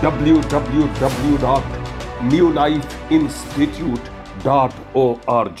www.newlifeinstitute.org।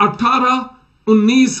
18, 19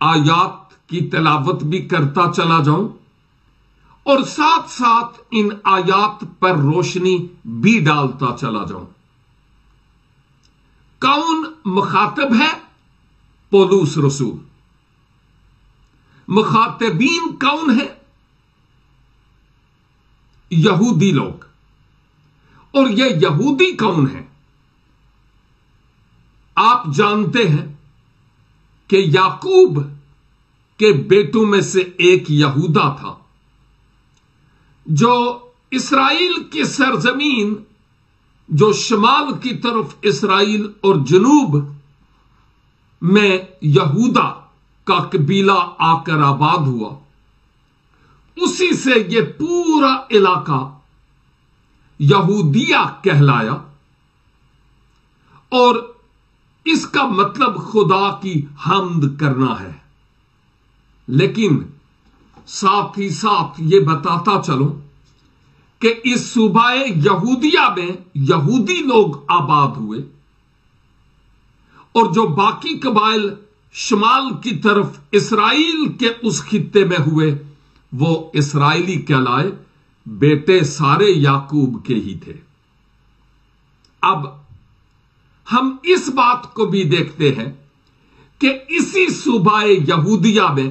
آیات کی تلاوت بھی کرتا چلا جاؤں اور ساتھ ساتھ ان آیات پر روشنی بھی ڈالتا چلا جاؤں۔ کون مخاطب ہے؟ پولس رسول۔ مخاطبین کون ہیں؟ یہودی لوگ۔ اور یہ یہودی کون ہیں؟ آپ جانتے ہیں کہ یعقوب کے بیٹوں میں سے ایک یہودا تھا جو اسرائیل کی سرزمین، جو شمال کی طرف اسرائیل اور جنوب میں یہودا کا قبیلہ آ کر آباد ہوا، اسی سے یہ پورا علاقہ یہودیہ کہلایا، اور اس کا مطلب خدا کی حمد کرنا ہے۔ لیکن ساتھ ہی ساتھ یہ بتاتا چلوں کہ اس صوبہ یہودیہ میں یہودی لوگ آباد ہوئے، اور جو باقی قبائل شمال کی طرف اسرائیل کے اس خطے میں ہوئے وہ اسرائیلی کہلائے، بیٹے سارے یعقوب کے ہی تھے۔ اب ہم اس بات کو بھی دیکھتے ہیں کہ اسی صوبہ یہودیہ میں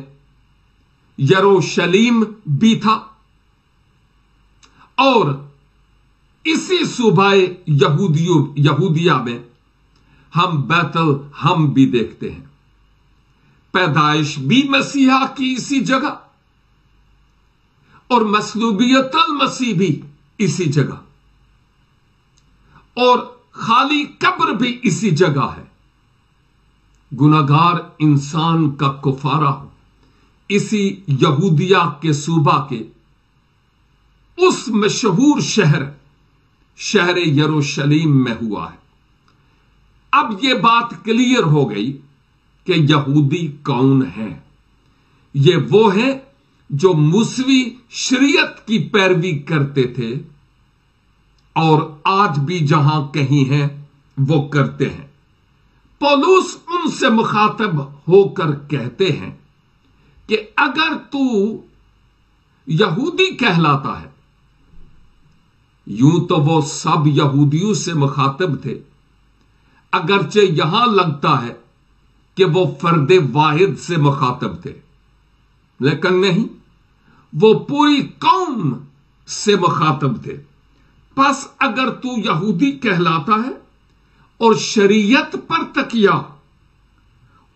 یروشلیم بھی تھا، اور اسی صوبہ یہودیہ میں ہم بیت الحم بھی دیکھتے ہیں۔ پیدائش بھی مسیحا کی اسی جگہ، اور مصلوبیت المسیح بھی اسی جگہ، اور خالی قبر بھی اسی جگہ ہے۔ گناہگار انسان کا کفارہ اسی یہودیہ کے صوبہ کے اس مشہور شہر یروشلیم میں ہوا ہے۔ اب یہ بات کلیئر ہو گئی کہ یہودی کون ہیں۔ یہ وہ ہیں جو موسوی شریعت کی پیروی کرتے تھے، اور آج بھی جہاں کہیں ہیں وہ کرتے ہیں۔ پولس ان سے مخاطب ہو کر کہتے ہیں کہ اگر تو یہودی کہلاتا ہے، یوں تو وہ سب یہودیوں سے مخاطب تھے، اگرچہ یہاں لگتا ہے کہ وہ فرد واحد سے مخاطب تھے، لیکن نہیں، وہ پوری قوم سے مخاطب تھے۔ پس اگر تو یہودی کہلاتا ہے اور شریعت پر تکیہ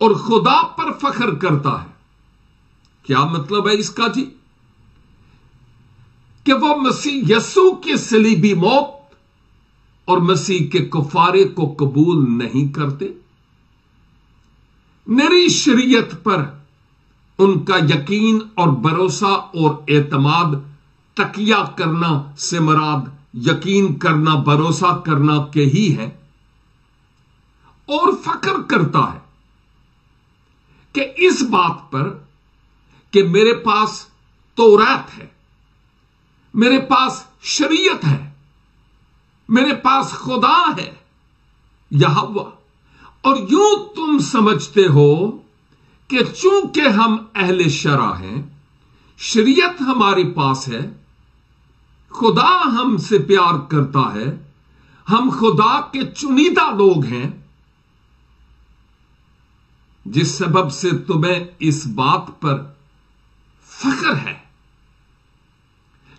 اور خدا پر فخر کرتا ہے، کیا مطلب ہے اس کا جی؟ کہ وہ مسیح یسوع کی صلیبی موت اور مسیح کے کفارے کو قبول نہیں کرتے؟ نری شریعت پر ان کا یقین اور بھروسہ اور اعتماد، تکیہ کرنا سے مراد یقین کرنا، بھروسہ کرنا کے ہی ہے، اور فخر کرتا ہے کہ اس بات پر کہ میرے پاس تورات ہے، میرے پاس شریعت ہے، میرے پاس خدا ہے یہوہ، اور یوں تم سمجھتے ہو کہ چونکہ ہم اہل شرع ہیں، شریعت ہمارے پاس ہے، خدا ہم سے پیار کرتا ہے، ہم خدا کے چنیدہ لوگ ہیں، جس سبب سے تمہیں اس بات پر فخر ہے،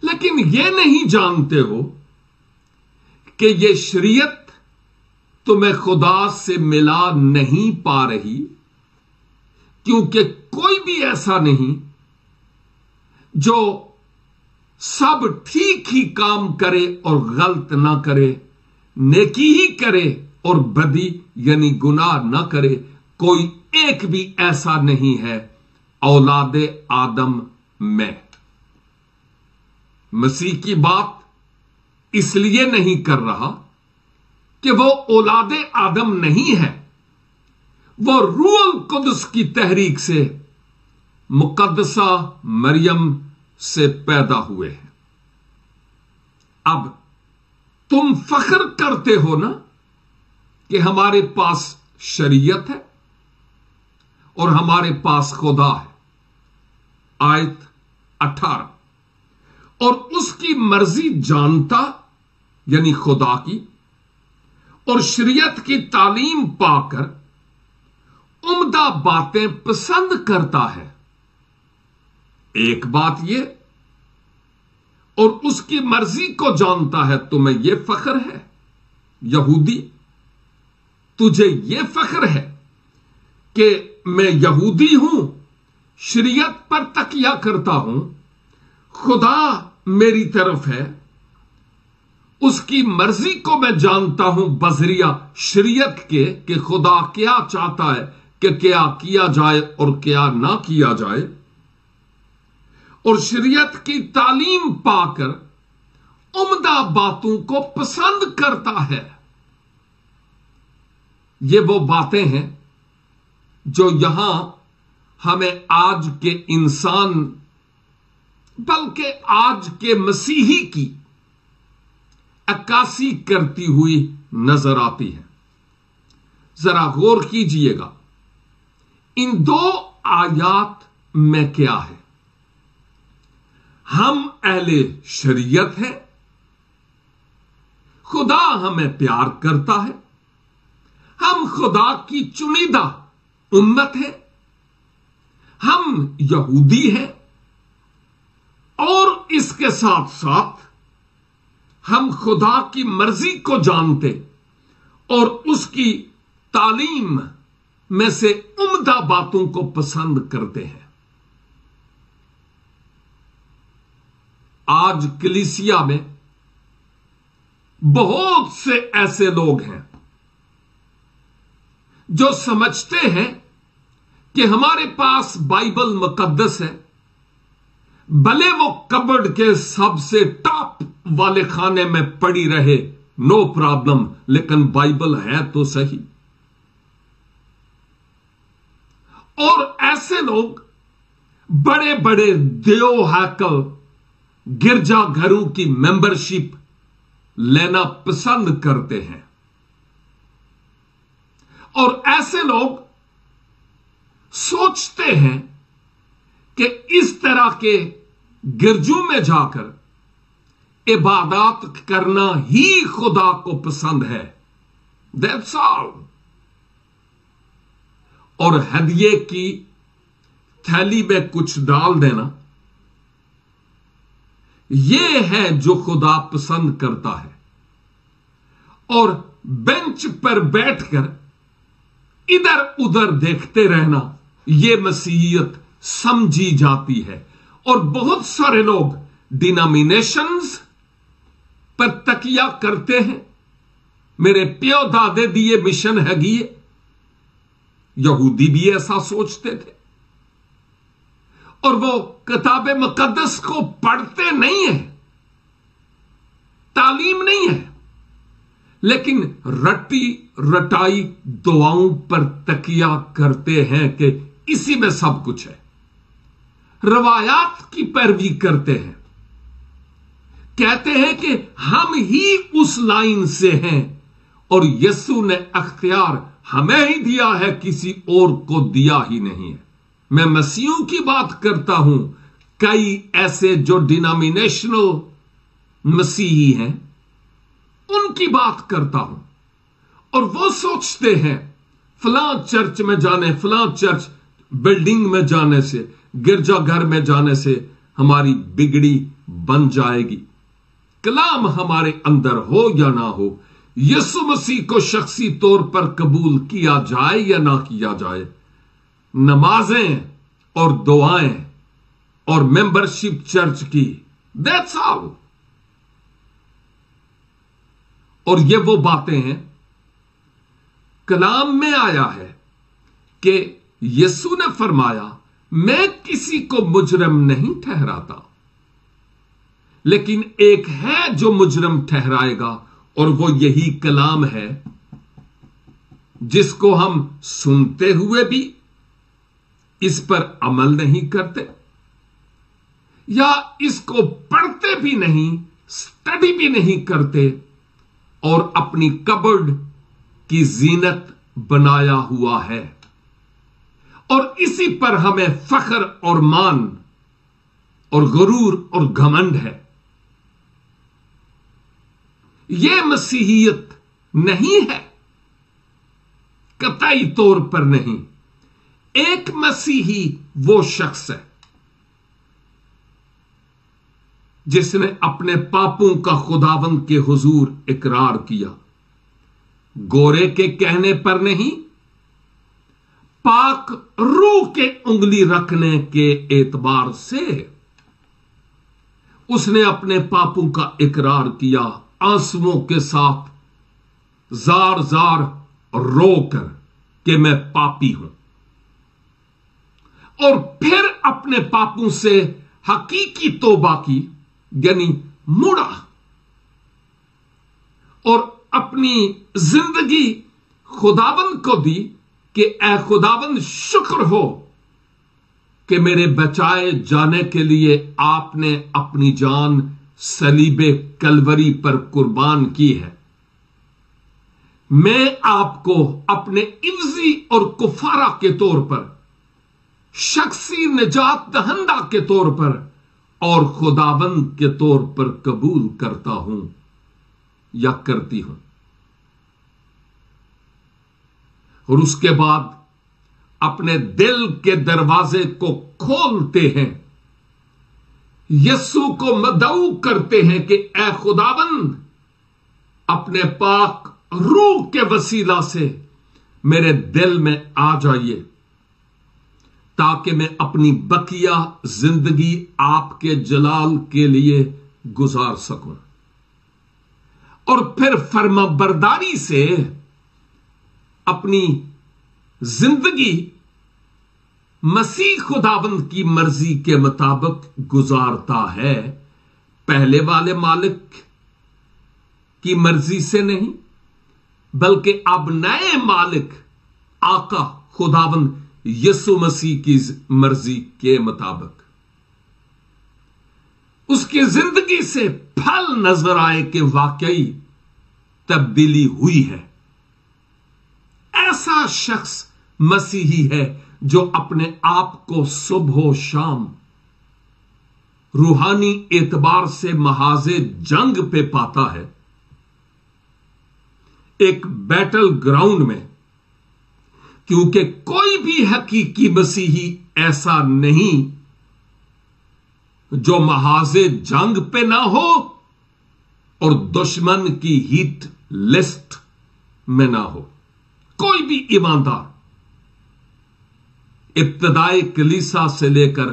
لیکن یہ نہیں جانتے ہو کہ یہ شریعت تمہیں خدا سے ملا نہیں پا رہی، کیونکہ کوئی بھی ایسا نہیں جو سب ٹھیک ہی کام کرے اور غلط نہ کرے، نیکی ہی کرے اور بدی یعنی گناہ نہ کرے، کوئی ایک بھی ایسا نہیں ہے اولاد آدم میں۔ مسیح کی بات اس لیے نہیں کر رہا کہ وہ اولاد آدم نہیں ہے، وہ روح القدس کی تحریک سے مقدسہ مریم سے پیدا ہوئے ہیں۔ اب تم فخر کرتے ہو نا کہ ہمارے پاس شریعت ہے، اور ہمارے پاس خدا ہے. آیت 18. اور اس کی مرضی جانتا یعنی خدا کی اور شریعت کی تعلیم پا کر عمدہ باتیں پسند کرتا ہے. ایک بات یہ اور اس کی مرضی کو جانتا ہے تمہیں یہ فخر ہے. یہودی تجھے یہ فخر ہے کہ میں یہودی ہوں, شریعت پر تکیہ کرتا ہوں, خدا میری طرف ہے, اس کی مرضی کو میں جانتا ہوں بذریعہ شریعت کے کہ خدا کیا چاہتا ہے کہ کیا کیا جائے اور کیا نہ کیا جائے, اور شریعت کی تعلیم پا کر عمدہ باتوں کو پسند کرتا ہے. یہ وہ باتیں ہیں جو یہاں ہمیں آج کے انسان بلکہ آج کے مسیحی کی عکاسی کرتی ہوئی نظر آتی ہے. ذرا غور کیجئے گا ان دو آیات میں کیا ہے. ہم اہل شریعت ہیں, خدا ہمیں پیار کرتا ہے, ہم خدا کی چنیدہ امت ہے, ہم یہودی ہیں, اور اس کے ساتھ ساتھ ہم خدا کی مرضی کو جانتے اور اس کی تعلیم میں سے عمدہ باتوں کو پسند کرتے ہیں. آج کلیسیا میں بہت سے ایسے لوگ ہیں جو سمجھتے ہیں کہ ہمارے پاس بائبل مقدس ہے, بھلے وہ کبڈ کے سب سے ٹاپ والے خانے میں پڑی رہے, نو پرابلم, لیکن بائبل ہے تو صحیح. اور ایسے لوگ بڑے بڑے دیو ہیکل گرجا گھروں کی ممبرشپ لینا پسند کرتے ہیں, اور ایسے لوگ سوچتے ہیں کہ اس طرح کے گرجوں میں جا کر عبادات کرنا ہی خدا کو پسند ہے. That's all. اور ہدیے کی تھیلی میں کچھ ڈال دینا, یہ ہے جو خدا پسند کرتا ہے. اور بینچ پر بیٹھ کر ادھر ادھر دیکھتے رہنا یہ مسیحیت سمجھی جاتی ہے. اور بہت سارے لوگ ڈینامینیشنز پر تکیہ کرتے ہیں. میرے پیو دادے دیے مشن ہے گیے, یہودی بھی ایسا سوچتے تھے, اور وہ کتاب مقدس کو پڑھتے نہیں ہیں, تعلیم نہیں ہے, لیکن رٹی رٹائی دعاؤں پر تکیہ کرتے ہیں کہ اسی میں سب کچھ ہے. روایات کی پیروی کرتے ہیں, کہتے ہیں کہ ہم ہی اس لائن سے ہیں اور یسوع نے اختیار ہمیں ہی دیا ہے, کسی اور کو دیا ہی نہیں ہے. میں مسیحوں کی بات کرتا ہوں, کئی ایسے جو ڈینامینیشنل مسیحی ہیں ان کی بات کرتا ہوں, اور وہ سوچتے ہیں فلاں چرچ میں جانے, فلاں چرچ بلڈنگ میں جانے سے, گرجا گھر میں جانے سے ہماری بگڑی بن جائے گی. کلام ہمارے اندر ہو یا نہ ہو, یسوع مسیح کو شخصی طور پر قبول کیا جائے یا نہ کیا جائے, نمازیں اور دعائیں اور ممبرشپ چرچ کی, that's all. اور یہ وہ باتیں ہیں, کلام میں آیا ہے کہ یسوع نے فرمایا میں کسی کو مجرم نہیں ٹھہراتا, لیکن ایک ہے جو مجرم ٹھہرائے گا, اور وہ یہی کلام ہے جس کو ہم سنتے ہوئے بھی اس پر عمل نہیں کرتے, یا اس کو پڑھتے بھی نہیں, سٹڈی بھی نہیں کرتے, اور اپنی کبڈ کی زینت بنایا ہوا ہے. اور اسی پر ہمیں فخر اور مان اور غرور اور گھمنڈ ہے۔ یہ مسیحیت نہیں ہے، قطعی طور پر نہیں۔ ایک مسیحی وہ شخص ہے جس نے اپنے پاپوں کا خداوند کے حضور اقرار کیا، گورے کے کہنے پر نہیں، پاک روح کے انگلی رکھنے کے اعتبار سے اس نے اپنے پاپوں کا اقرار کیا، آنسوؤں کے ساتھ زار زار رو کر کہ میں پاپی ہوں، اور پھر اپنے پاپوں سے حقیقی توبہ کی، یعنی مڑا اور اپنی زندگی خداوند کو دی کہ اے خداوند شکر ہو کہ میرے بچائے جانے کے لیے آپ نے اپنی جان صلیب کلوری پر قربان کی ہے۔ میں آپ کو اپنے عوضی اور کفارہ کے طور پر، شخصی نجات دہندہ کے طور پر اور خداوند کے طور پر قبول کرتا ہوں یا کرتی ہوں۔ اور اس کے بعد اپنے دل کے دروازے کو کھولتے ہیں، یسوع کو مدعو کرتے ہیں کہ اے خداوند اپنے پاک روح کے وسیلہ سے میرے دل میں آ جائیے، تاکہ میں اپنی بقیہ زندگی آپ کے جلال کے لیے گزار سکوں، اور پھر فرما برداری سے اپنی زندگی مسیح خداوند کی مرضی کے مطابق گزارتا ہے، پہلے والے مالک کی مرضی سے نہیں، بلکہ اب نئے مالک آقا خداوند یسوع مسیح کی مرضی کے مطابق۔ اس کی زندگی سے پھل نظر آئے کہ واقعی تبدیلی ہوئی ہے۔ ایسا شخص مسیحی ہے جو اپنے آپ کو صبح و شام روحانی اعتبار سے محاذ جنگ پہ پاتا ہے، ایک بیٹل گراؤنڈ میں، کیونکہ کوئی بھی حقیقی مسیحی ایسا نہیں جو محاذ جنگ پہ نہ ہو اور دشمن کی ہٹ لسٹ میں نہ ہو۔ کوئی بھی ایماندار ابتدائی کلیسا سے لے کر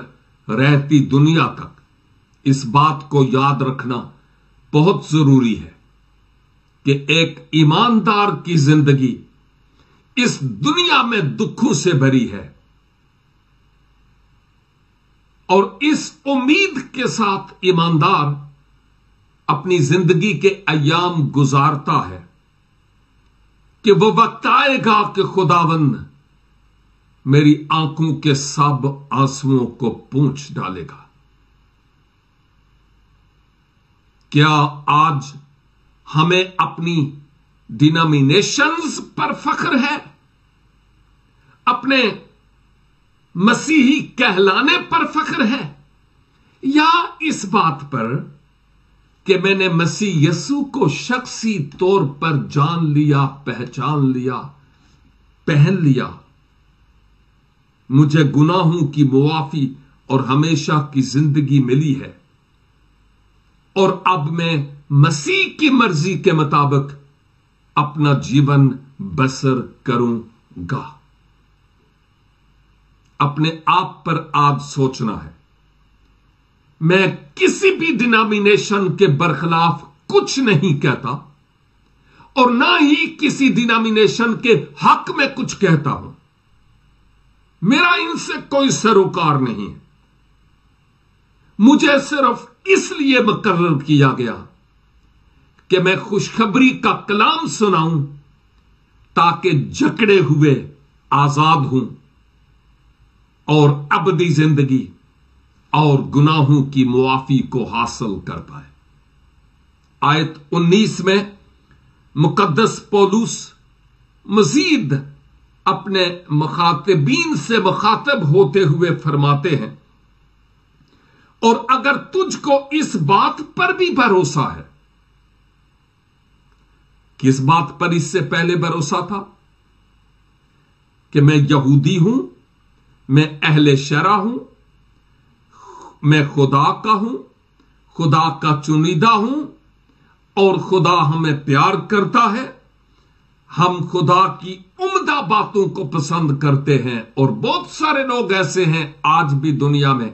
رہتی دنیا تک اس بات کو یاد رکھنا بہت ضروری ہے کہ ایک ایماندار کی زندگی اس دنیا میں دکھوں سے بھری ہے، اور اس امید کے ساتھ ایماندار اپنی زندگی کے ایام گزارتا ہے کہ وہ وقت آئے گا کہ خداوند میری آنکھوں کے سب آنسوؤں کو پونچھ ڈالے گا۔ کیا آج ہمیں اپنی ڈینامینیشنز پر فخر ہے، اپنے مسیحی کہلانے پر فخر ہے، یا اس بات پر کہ میں نے مسیح یسوع کو شخصی طور پر جان لیا، پہچان لیا، پہن لیا، مجھے گناہوں کی معافی اور ہمیشہ کی زندگی ملی ہے، اور اب میں مسیح کی مرضی کے مطابق اپنا جیون بسر کروں گا۔ اپنے آپ پر آج سوچنا ہے، میں کسی بھی ڈینامینیشن کے برخلاف کچھ نہیں کہتا، اور نہ ہی کسی ڈینامینیشن کے حق میں کچھ کہتا ہوں۔ میرا ان سے کوئی سروکار نہیں ہے، مجھے صرف اس لیے مقرر کیا گیا کہ میں خوشخبری کا کلام سناؤں تاکہ جکڑے ہوئے آزاد ہوں اور ابدی زندگی اور گناہوں کی معافی کو حاصل کر پائے۔ آیت 19 میں مقدس پولس مزید اپنے مخاطبین سے مخاطب ہوتے ہوئے فرماتے ہیں، اور اگر تجھ کو اس بات پر بھی بھروسہ ہے، کس بات پر اس سے پہلے بھروسہ تھا؟ کہ میں یہودی ہوں، میں اہل شرع ہوں، میں خدا کا ہوں، خدا کا چنیدہ ہوں، اور خدا ہمیں پیار کرتا ہے، ہم خدا کی عمدہ باتوں کو پسند کرتے ہیں۔ اور بہت سارے لوگ ایسے ہیں آج بھی دنیا میں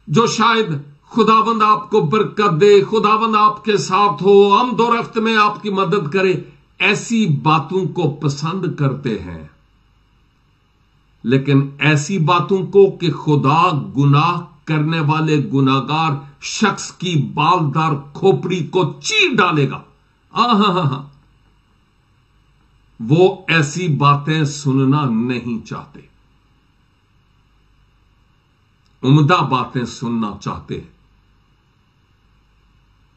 جو شاید خداوند آپ کو برکت دے، خداوند آپ کے ساتھ ہو، آمد و رفت میں آپ کی مدد کرے، ایسی باتوں کو پسند کرتے ہیں، لیکن ایسی باتوں کو کہ خدا گناہ کرنے والے گناہگار شخص کی بالدار کھوپڑی کو چیر ڈالے گا، وہ ایسی باتیں سننا نہیں چاہتے، عمدہ باتیں سننا چاہتے ہیں۔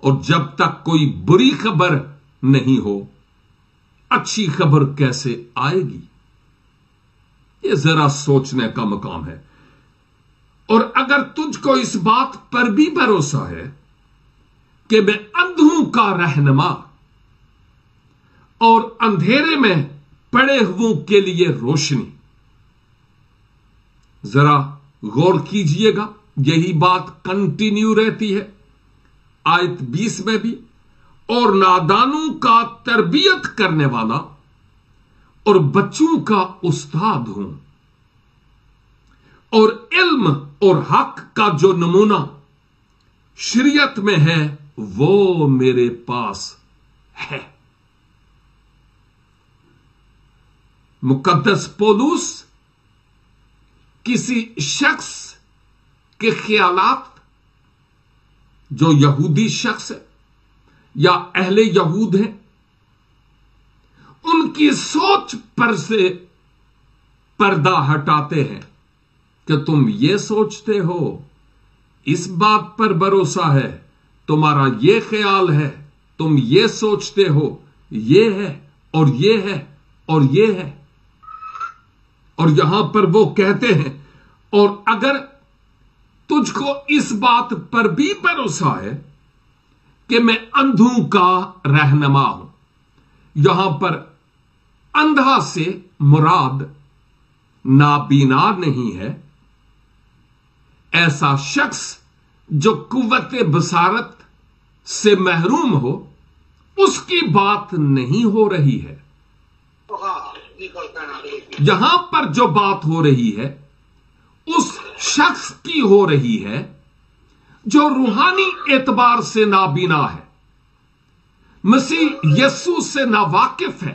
اور جب تک کوئی بری خبر نہیں ہو، اچھی خبر کیسے آئے گی؟ یہ ذرا سوچنے کا مقام ہے۔ اور اگر تجھ کو اس بات پر بھی بھروسہ ہے کہ میں اندھوں کا رہنما اور اندھیرے میں پڑے ہوئوں کے لیے روشنی، ذرا غور کیجئے گا، یہی بات کنٹینیو رہتی ہے آیت 20 میں بھی، اور نادانوں کا تربیت کرنے والا اور بچوں کا استاد ہوں، اور علم اور حق کا جو نمونہ شریعت میں ہے وہ میرے پاس ہے۔ مقدس پولس کسی شخص کے خیالات، جو یہودی شخص ہے یا اہل یہود ہیں، ان کی سوچ پر سے پردہ ہٹاتے ہیں کہ تم یہ سوچتے ہو، اس بات پر بھروسہ ہے، تمہارا یہ خیال ہے، تم یہ سوچتے ہو، یہ ہے اور یہ ہے اور یہ ہے۔ اور یہاں پر وہ کہتے ہیں، اور اگر تجھ کو اس بات پر بھی بھروسہ ہے کہ میں اندھوں کا رہنما ہوں، یہاں پر اندھا سے مراد نابینا نہیں ہے، ایسا شخص جو قوت بصارت سے محروم ہو، اس کی بات نہیں ہو رہی ہے۔ یہاں پر جو بات ہو رہی ہے اس شخص کی ہو رہی ہے جو روحانی اعتبار سے نابینا ہے، مسیح یسوع سے ناواقف ہے،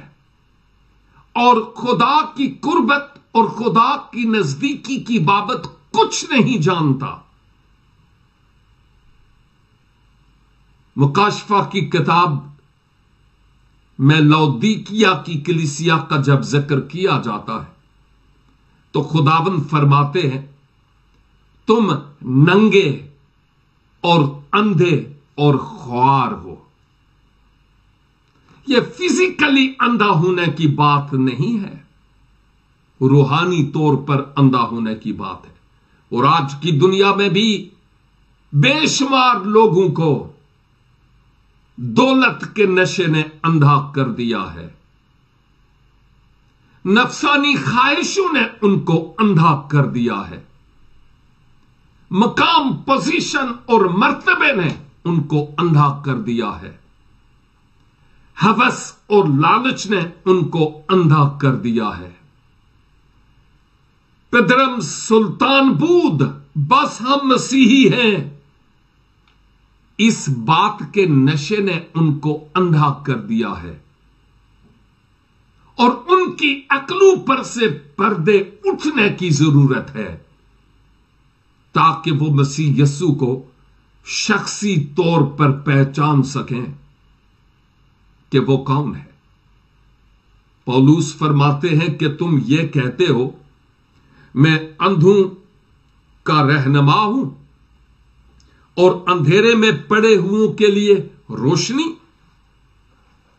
اور خدا کی قربت اور خدا کی نزدیکی کی بابت کچھ نہیں جانتا۔ مکاشفہ کی کتاب میں لودیکیا کی کلیسیا کا جب ذکر کیا جاتا ہے تو خداوند فرماتے ہیں، تم ننگے اور اندھے اور خوار ہو۔ یہ فزیکلی اندھا ہونے کی بات نہیں ہے، روحانی طور پر اندھا ہونے کی بات ہے۔ اور آج کی دنیا میں بھی بے شمار لوگوں کو دولت کے نشے نے اندھا کر دیا ہے، نفسانی خواہشوں نے ان کو اندھا کر دیا ہے، مقام، پوزیشن اور مرتبے نے ان کو اندھا کر دیا ہے، ہوس اور لالچ نے ان کو اندھا کر دیا ہے۔ پدرم سلطان بود، بس ہم مسیحی ہیں، اس بات کے نشے نے ان کو اندھا کر دیا ہے، اور ان کی عقلوں پر سے پردے اٹھنے کی ضرورت ہے تاکہ وہ مسیح یسوع کو شخصی طور پر پہچان سکیں کہ وہ کون ہے۔ پولس فرماتے ہیں کہ تم یہ کہتے ہو، میں اندھوں کا رہنما ہوں اور اندھیرے میں پڑے ہوئوں کے لیے روشنی۔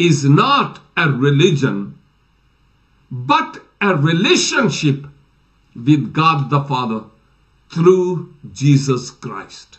is not a religion, but a relationship with God the Father through Jesus Christ.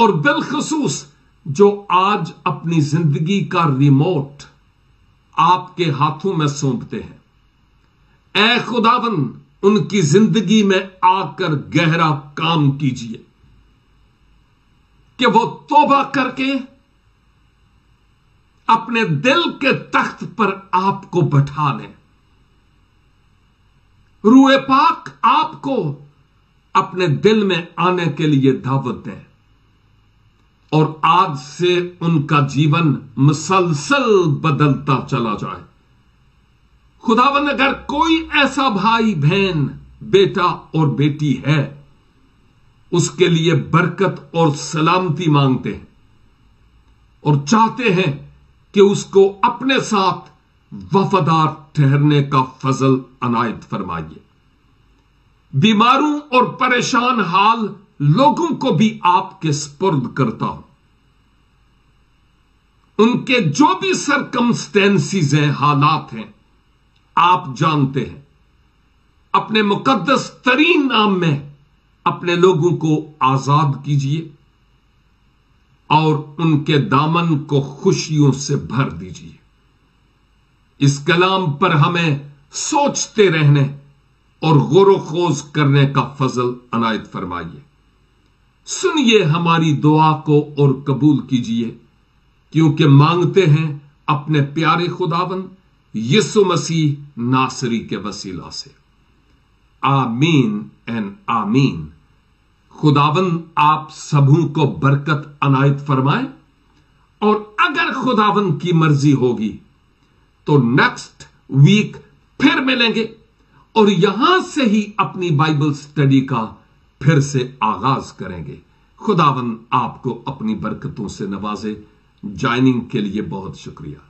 اور بالخصوص جو آج اپنی زندگی کا ریموٹ آپ کے ہاتھوں میں سونپتے ہیں، اے خداوند ان کی زندگی میں آ کر گہرا کام کیجیے کہ وہ توبہ کر کے اپنے دل کے تخت پر آپ کو بٹھا لیں، روح پاک آپ کو اپنے دل میں آنے کے لیے دعوت دیں، اور آج سے ان کا جیون مسلسل بدلتا چلا جائے۔ خداوند اگر کوئی ایسا بھائی بہن، بیٹا اور بیٹی ہے، اس کے لیے برکت اور سلامتی مانگتے ہیں اور چاہتے ہیں کہ اس کو اپنے ساتھ وفادار ٹھہرنے کا فضل عنایت فرمائیے۔ بیماروں اور پریشان حال لوگوں کو بھی آپ کے سپرد کرتا ہوں، ان کے جو بھی سرکمسٹینسز ہیں، حالات ہیں، آپ جانتے ہیں۔ اپنے مقدس ترین نام میں اپنے لوگوں کو آزاد کیجیے اور ان کے دامن کو خوشیوں سے بھر دیجیے۔ اس کلام پر ہمیں سوچتے رہنے اور غور و خوض کرنے کا فضل عنایت فرمائیے۔ سنیے ہماری دعا کو اور قبول کیجیے، کیونکہ مانگتے ہیں اپنے پیارے خداوند یسوع مسیح ناصری کے وسیلہ سے، آمین این آمین۔ خداوند آپ سبوں کو برکت عنایت فرمائے، اور اگر خداوند کی مرضی ہوگی تو نیکسٹ ویک پھر ملیں گے اور یہاں سے ہی اپنی بائبل سٹڈی کا پھر سے آغاز کریں گے۔ خداوند آپ کو اپنی برکتوں سے نوازے۔ جوائننگ کے لیے بہت شکریہ۔